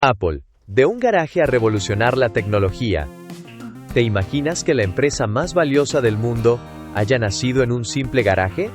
Apple, de un garaje a revolucionar la tecnología. ¿Te imaginas que la empresa más valiosa del mundo haya nacido en un simple garaje?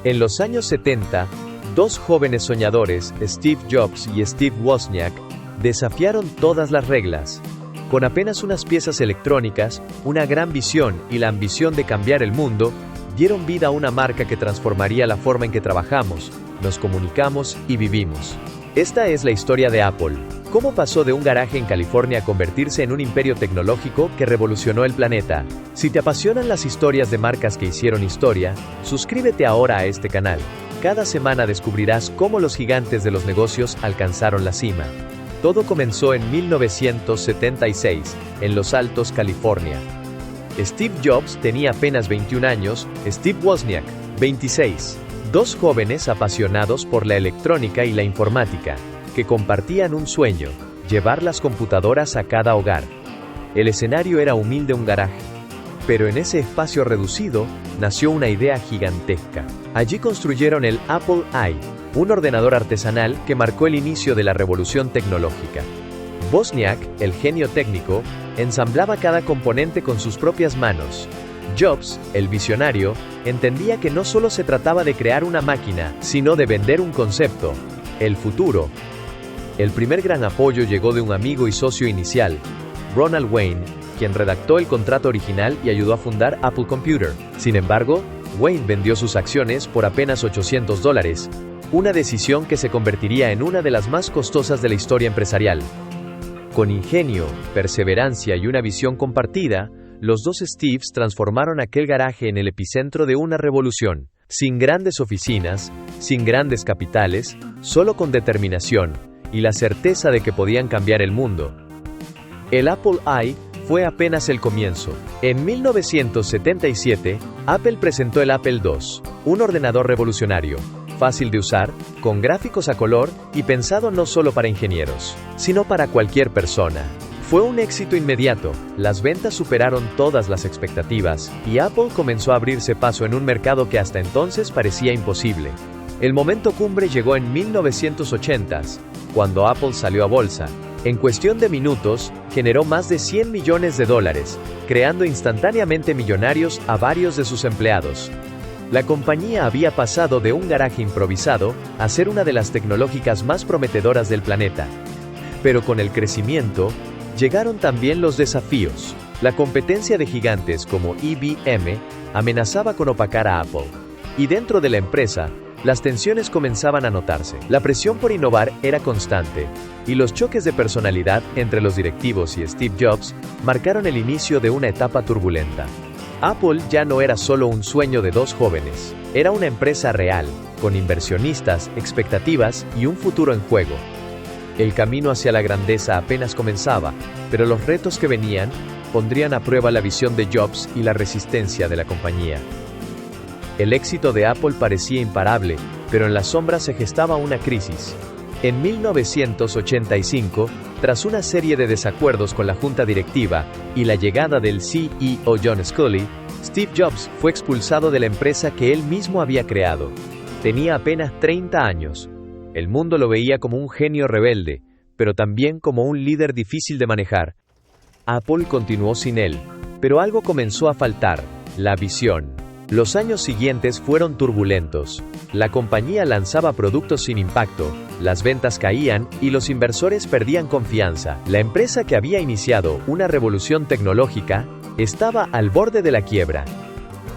En los años 70, dos jóvenes soñadores, Steve Jobs y Steve Wozniak, desafiaron todas las reglas. Con apenas unas piezas electrónicas, una gran visión y la ambición de cambiar el mundo, dieron vida a una marca que transformaría la forma en que trabajamos, nos comunicamos y vivimos. Esta es la historia de Apple. ¿Cómo pasó de un garaje en California a convertirse en un imperio tecnológico que revolucionó el planeta? Si te apasionan las historias de marcas que hicieron historia, suscríbete ahora a este canal. Cada semana descubrirás cómo los gigantes de los negocios alcanzaron la cima. Todo comenzó en 1976, en Los Altos, California. Steve Jobs tenía apenas 21 años, Steve Wozniak, 26. Dos jóvenes apasionados por la electrónica y la informática, que compartían un sueño: llevar las computadoras a cada hogar. El escenario era humilde, un garaje. Pero en ese espacio reducido, nació una idea gigantesca. Allí construyeron el Apple I, un ordenador artesanal que marcó el inicio de la revolución tecnológica. Wozniak, el genio técnico, ensamblaba cada componente con sus propias manos. Jobs, el visionario, entendía que no solo se trataba de crear una máquina, sino de vender un concepto: el futuro. El primer gran apoyo llegó de un amigo y socio inicial, Ronald Wayne, quien redactó el contrato original y ayudó a fundar Apple Computer. Sin embargo, Wayne vendió sus acciones por apenas $800, una decisión que se convertiría en una de las más costosas de la historia empresarial. Con ingenio, perseverancia y una visión compartida, los dos Steves transformaron aquel garaje en el epicentro de una revolución, sin grandes oficinas, sin grandes capitales, solo con determinación y la certeza de que podían cambiar el mundo. El Apple I fue apenas el comienzo. En 1977, Apple presentó el Apple II, un ordenador revolucionario, fácil de usar, con gráficos a color y pensado no solo para ingenieros, sino para cualquier persona. Fue un éxito inmediato, las ventas superaron todas las expectativas, y Apple comenzó a abrirse paso en un mercado que hasta entonces parecía imposible. El momento cumbre llegó en 1980s, cuando Apple salió a bolsa. En cuestión de minutos, generó más de $100 millones, creando instantáneamente millonarios a varios de sus empleados. La compañía había pasado de un garaje improvisado a ser una de las tecnológicas más prometedoras del planeta. Pero con el crecimiento, llegaron también los desafíos. La competencia de gigantes como IBM amenazaba con opacar a Apple. Y dentro de la empresa, las tensiones comenzaban a notarse. La presión por innovar era constante, y los choques de personalidad entre los directivos y Steve Jobs marcaron el inicio de una etapa turbulenta. Apple ya no era solo un sueño de dos jóvenes, era una empresa real, con inversionistas, expectativas y un futuro en juego. El camino hacia la grandeza apenas comenzaba, pero los retos que venían pondrían a prueba la visión de Jobs y la resistencia de la compañía. El éxito de Apple parecía imparable, pero en la sombra se gestaba una crisis. En 1985, tras una serie de desacuerdos con la junta directiva y la llegada del CEO John Sculley, Steve Jobs fue expulsado de la empresa que él mismo había creado. Tenía apenas 30 años. El mundo lo veía como un genio rebelde, pero también como un líder difícil de manejar. Apple continuó sin él, pero algo comenzó a faltar: la visión. Los años siguientes fueron turbulentos. La compañía lanzaba productos sin impacto, las ventas caían y los inversores perdían confianza. La empresa que había iniciado una revolución tecnológica estaba al borde de la quiebra.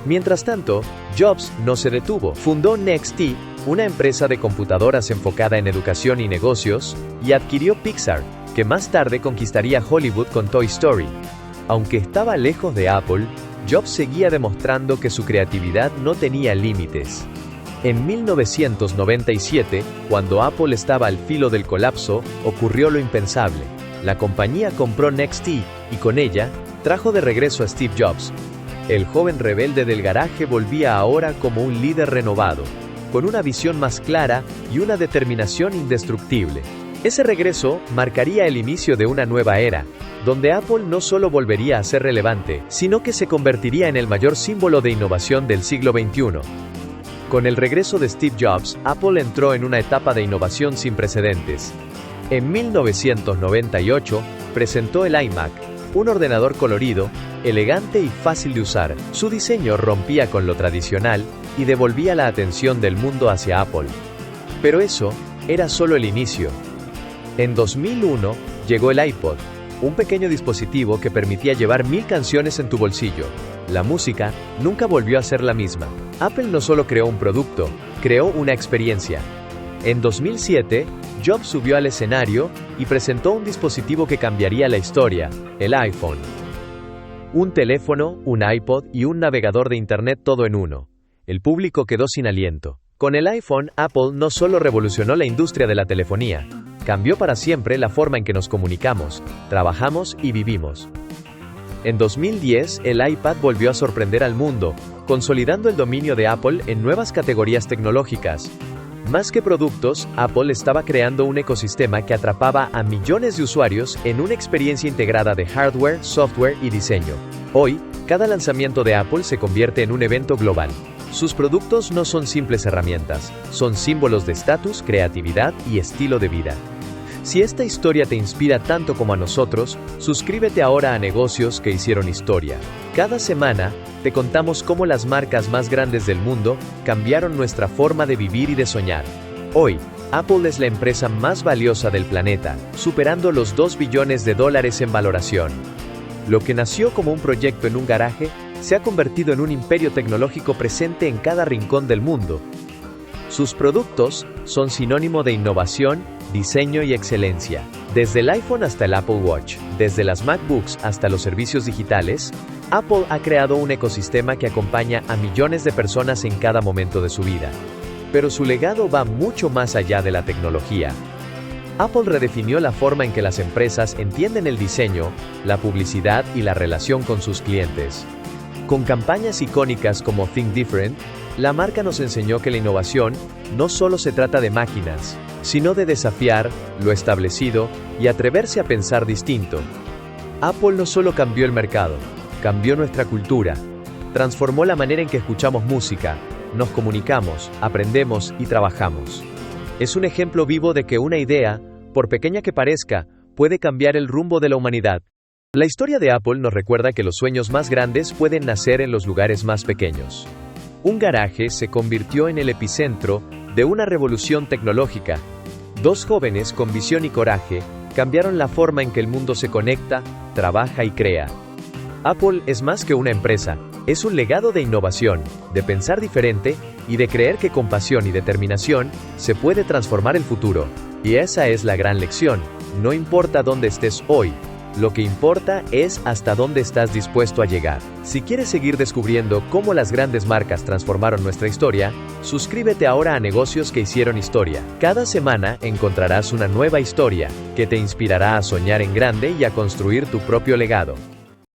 Mientras tanto, Jobs no se detuvo. Fundó NXT, una empresa de computadoras enfocada en educación y negocios, y adquirió Pixar, que más tarde conquistaría Hollywood con Toy Story. Aunque estaba lejos de Apple, Jobs seguía demostrando que su creatividad no tenía límites. En 1997, cuando Apple estaba al filo del colapso, ocurrió lo impensable. La compañía compró NXT, y con ella, trajo de regreso a Steve Jobs. El joven rebelde del garaje volvía ahora como un líder renovado, con una visión más clara y una determinación indestructible. Ese regreso marcaría el inicio de una nueva era, donde Apple no solo volvería a ser relevante, sino que se convertiría en el mayor símbolo de innovación del siglo XXI. Con el regreso de Steve Jobs, Apple entró en una etapa de innovación sin precedentes. En 1998, presentó el iMac, un ordenador colorido, elegante y fácil de usar. Su diseño rompía con lo tradicional y devolvía la atención del mundo hacia Apple. Pero eso era solo el inicio. En 2001, llegó el iPod, un pequeño dispositivo que permitía llevar 1000 canciones en tu bolsillo. La música nunca volvió a ser la misma. Apple no solo creó un producto, creó una experiencia. En 2007, Jobs subió al escenario y presentó un dispositivo que cambiaría la historia, el iPhone. Un teléfono, un iPod y un navegador de Internet todo en uno. El público quedó sin aliento. Con el iPhone, Apple no solo revolucionó la industria de la telefonía, cambió para siempre la forma en que nos comunicamos, trabajamos y vivimos. En 2010, el iPad volvió a sorprender al mundo, consolidando el dominio de Apple en nuevas categorías tecnológicas. Más que productos, Apple estaba creando un ecosistema que atrapaba a millones de usuarios en una experiencia integrada de hardware, software y diseño. Hoy, cada lanzamiento de Apple se convierte en un evento global. Sus productos no son simples herramientas, son símbolos de estatus, creatividad y estilo de vida. Si esta historia te inspira tanto como a nosotros, suscríbete ahora a Negocios que hicieron historia. Cada semana, te contamos cómo las marcas más grandes del mundo cambiaron nuestra forma de vivir y de soñar. Hoy, Apple es la empresa más valiosa del planeta, superando los $2 billones en valoración. Lo que nació como un proyecto en un garaje, se ha convertido en un imperio tecnológico presente en cada rincón del mundo. Sus productos son sinónimo de innovación, diseño y excelencia. Desde el iPhone hasta el Apple Watch, desde las MacBooks hasta los servicios digitales, Apple ha creado un ecosistema que acompaña a millones de personas en cada momento de su vida. Pero su legado va mucho más allá de la tecnología. Apple redefinió la forma en que las empresas entienden el diseño, la publicidad y la relación con sus clientes. Con campañas icónicas como Think Different, la marca nos enseñó que la innovación no solo se trata de máquinas, sino de desafiar lo establecido y atreverse a pensar distinto. Apple no solo cambió el mercado, cambió nuestra cultura, transformó la manera en que escuchamos música, nos comunicamos, aprendemos y trabajamos. Es un ejemplo vivo de que una idea, por pequeña que parezca, puede cambiar el rumbo de la humanidad. La historia de Apple nos recuerda que los sueños más grandes pueden nacer en los lugares más pequeños. Un garaje se convirtió en el epicentro de una revolución tecnológica. Dos jóvenes con visión y coraje cambiaron la forma en que el mundo se conecta, trabaja y crea. Apple es más que una empresa, es un legado de innovación, de pensar diferente y de creer que con pasión y determinación se puede transformar el futuro. Y esa es la gran lección. No importa dónde estés hoy, lo que importa es hasta dónde estás dispuesto a llegar. Si quieres seguir descubriendo cómo las grandes marcas transformaron nuestra historia, suscríbete ahora a Negocios que hicieron historia. Cada semana encontrarás una nueva historia que te inspirará a soñar en grande y a construir tu propio legado.